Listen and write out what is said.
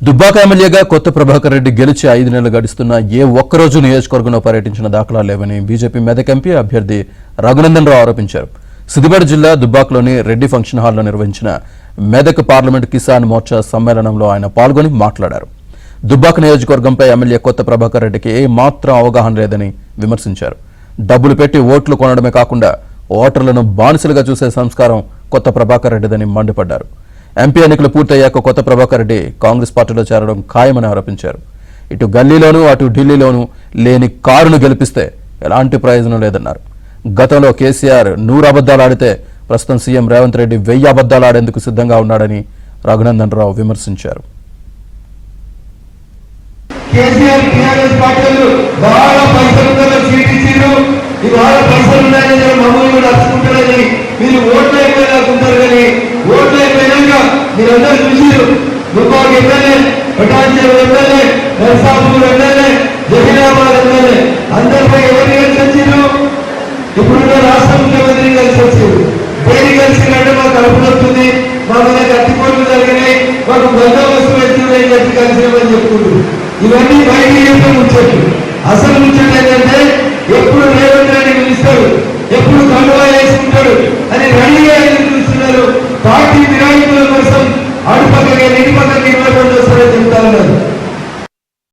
దుబ్బాక ఎమ్మెల్యేగా కొత్త ప్రభాకర్ రెడ్డి గెలిచి 5 నెలలు గడుస్తున్నా ఏ ఒక్కరోజు నియోజకవర్గంలో పర్యటించిన దాఖలా లేవని బీజేపీ మెదక్ ఎంపీ అభ్యర్థి రఘునందన్ రావు ఆరోపించారు. సిద్దిపేట జిల్లా దుబ్బాకలోని రెడ్డి ఫంక్షన్ హాల్లో నిర్వహించిన మెదక్ పార్లమెంట్ కిసాన్ మోర్చా సమ్మేళనంలో ఆయన పాల్గొని మాట్లాడారు. దుబ్బాక నియోజకవర్గంపై ఎమ్మెల్యే కొత్త ప్రభాకర్ రెడ్డికి ఏ మాత్రం అవగాహన లేదని విమర్శించారు. డబ్బులు పెట్టి ఓట్లు కొనడమే కాకుండా ఓటర్లను బానిసలుగా చూసే సంస్కారం కొత్త ప్రభాకర్ రెడ్డిదని మండిపడ్డారు. ఎంపీ ఎన్నికలు పూర్తయ్యాక కొత్త ప్రభాకర్ రెడ్డి కాంగ్రెస్ పార్టీలో చేరడం ఖాయమని ఆరోపించారు. ఇటు గల్లీలోనూ అటు ఢిల్లీలోనూ లేని కారును గెలిపిస్తే ఎలాంటి ప్రయోజనం లేదన్నారు. గతంలో కేసీఆర్ 100 అబద్దాలు ఆడితే ప్రస్తుతం సీఎం రేవంత్ రెడ్డి 1000 అబద్దాలు ఆడేందుకు సిద్ధంగా ఉన్నాడని రఘునందన్ రావు విమర్శించారు. మీరందరూ చూసారు. Dubbaka MLA, Patancheru MLA, Narsapur MLA, Zaheerabad MLA అందరిపై ఎవరు కలిసి వచ్చిండ్రు? ఇప్పుడున్న రాష్ట్ర ముఖ్యమంత్రి కలిసి వచ్చారు. దేని కలిసిందంటే మాకు కలుపుతుంది, మా మీద కత్తిపోట్లు జరిగినాయి, మాకు బందోబస్తు వచ్చిందని చెప్పి కలిసినామని చెప్పుకుంటారు. ఇవన్నీ బయటికి చెప్పే ముచ్చట్లు. అసలు ముచ్చట ఏంటంటే ఎప్పుడు రేవంత్ రెడ్డి పిలుస్తారు,